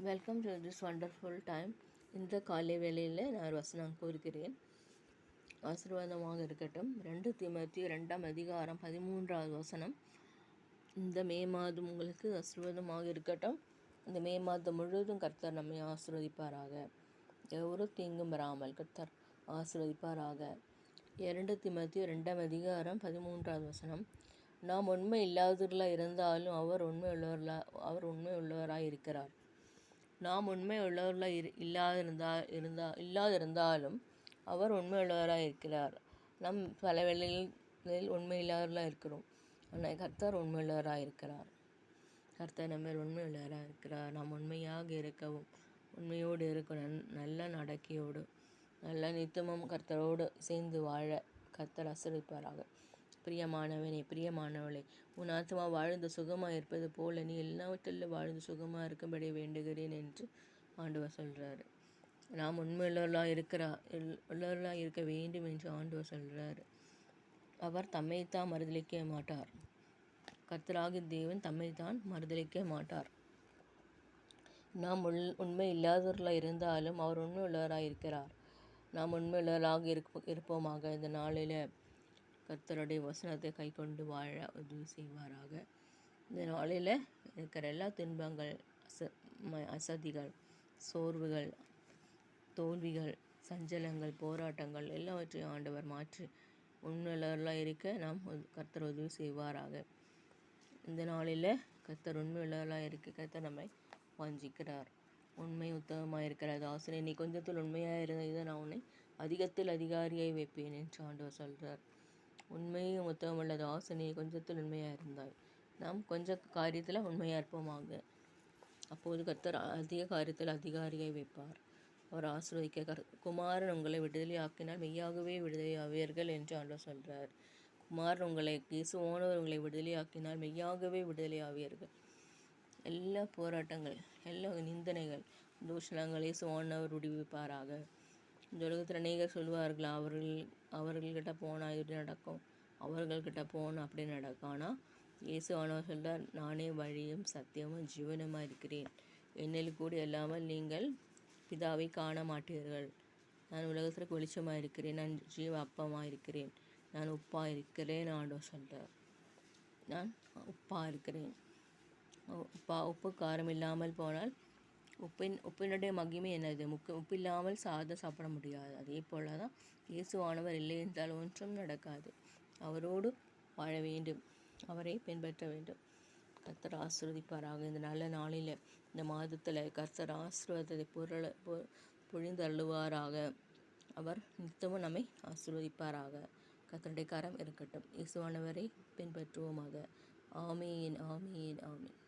Welcome to this wonderful time. இந்த காலை வேளையில் நான் ஒரு வசனம் கூறுகிறேன். ஆசீர்வாதமாக இருக்கட்டும். 2 தீமோத்தேயு 2ஆம் அதிகாரம் 13வது வசனம். இந்த மே மாதம் உங்களுக்கு ஆசீர்வாதமாக இருக்கட்டும். இந்த மே மாதம் முழுவதும் கர்த்தர் நம்மை ஆசீர்வதிப்பாராக. ஒரு தீங்கும் வராமல் கர்த்தர் ஆசீர்வதிப்பாராக. 2 தீமோத்தேயு 2ஆம் அதிகாரம் 13வது வசனம். நாம் உண்மை இல்லாதவர்களாக இருந்தாலும் அவர் உண்மை உள்ளவராய் இருக்கிறார். நாம் உண்மை உள்ளவர்களாக இல்லாதிருந்தாலும் அவர் உண்மை உள்ளவராக இருக்கிறார். நம் பல வேளைகளில் உண்மை இல்லாதவர்களாக இருக்கிறோம். ஆனால் கர்த்தர் உண்மை உள்ளவராக இருக்கிறார். கர்த்தர் நம்ம உண்மை உள்ளவராக இருக்கிறார். நாம் உண்மையாக இருக்கவும், உண்மையோடு இருக்கணும், நல்ல நடக்கையோடு, நல்ல நித்தமும் கர்த்தரோடு சேர்ந்து வாழ கர்த்தர் ஆசீர்வதிப்பாராக. பிரியமானவனே, பிரியமானவளே, உன் ஆத்மா வாழ்ந்து சுகமாக இருப்பது போல நீ எல்லாவற்றிலும் வாழ்ந்து சுகமாக இருக்கும்படி வேண்டுகிறேன் என்று ஆண்டவர் சொல்கிறாரு. நாம் உண்மையுள்ளவர்களாக இருக்க வேண்டும் என்று ஆண்டவர் சொல்கிறாரு. அவர் தம்மைத்தான் மறுதலிக்க மாட்டார். கர்த்தராகிய தேவன் தம்மைத்தான் மறுதலிக்க மாட்டார். நாம் உண்மை இல்லாதவர்களாக இருந்தாலும் அவர் உண்மை உள்ளவராக இருக்கிறார். நாம் உண்மை உள்ளவர்களாக இருப்போமாக. இந்த நாளில் கர்த்தருடைய வசனத்தை கை கொண்டு வாழ உதவி செய்வாராக. இந்த நாளில் இருக்கிற எல்லா துன்பங்கள், அசதிகள், சோர்வுகள், தோல்விகள், சஞ்சலங்கள், போராட்டங்கள் எல்லாவற்றையும் ஆண்டவர் மாற்றி உண்மையுள்ளவர்களாக இருக்க நாம் கர்த்தர் உதவி செய்வாராக. இந்த நாளில் கர்த்தர் உண்மையுள்ளவர்களாக இருக்க கர்த்தர் நம்மை வாஞ்சிக்கிறார். உண்மை உத்தமமாக இருக்கிறது. ஆசிரியர், நீ கொஞ்சத்தில் உண்மையாக இருந்ததை நான் உன்னை அதிகத்தில் அதிகாரியை வைப்பேன் என்று ஆண்டவர் சொல்கிறார். உண்மையும் உத்தமம் உள்ளது. ஆசிரியர், கொஞ்சத்தில் உண்மையாக இருந்தாய். நாம் கொஞ்ச காரியத்தில் உண்மையாக இருப்போமாக. அப்போது கர்த்தர் அதிக காரியத்தில் அதிகாரியை வைப்பார். அவர் ஆசீர்வதிக்க குமாரன் உங்களை விடுதலை ஆக்கினால் மெய்யாகவே விடுதலை ஆவீர்கள் என்று ஆண்டவர் சொல்கிறார். குமாரன் இயேசுவானவர் உங்களை விடுதலை ஆக்கினால் மெய்யாகவே விடுதலை ஆவீர்கள். எல்லா போராட்டங்கள், எல்லா நிந்தனைகள், தூஷணங்கள் இயேசுவானவர் விடுவிப்பாராக. இந்த உலகத்தில் அநேகர் சொல்வார்கள், அவர்கள்கிட்ட போனால் இது நடக்கும், அவர்கள்கிட்ட போனால் அப்படி நடக்கும். ஆனால் இயேசுவானவர் சொல்கிறார், நானே வழியும் சத்தியமும் ஜீவனுமாக இருக்கிறேன். என்னில் கூட இல்லாமல் நீங்கள் பிதாவை காண மாட்டீர்கள். நான் உலகத்திற்கு வெளிச்சமாக இருக்கிறேன். நான் ஜீவ அப்பமாக இருக்கிறேன். நான் உப்பாக இருக்கிறேன். ஆண்டவர் சொல்கிறார், நான் உப்பாக இருக்கிறேன். உப்பு காரம் இல்லாமல் போனால் உப்பினுடைய மகிமை என்னது? உப்பு இல்லாமல் சாதம் சாப்பிட முடியாது. அதே போல தான் இயேசுவானவர் இல்லை என்றால் ஒன்றும் நடக்காது. அவரோடு வாழ வேண்டும், அவரை பின்பற்ற வேண்டும். கர்த்தர் ஆசீர்வதிப்பாராக. இந்த நல்ல நாளில், இந்த மாதத்தில் கர்த்தர் ஆசீர்வாதத்தை பொழிந்தருளுவாராக. அவர் நித்தமும் நம்மை ஆசீர்வதிப்பாராக. கர்த்தருடைய கரம் இருக்கட்டும். இயேசுவானவரை பின்பற்றுவோமாக. ஆமீன், ஆமீன், ஆமீன்.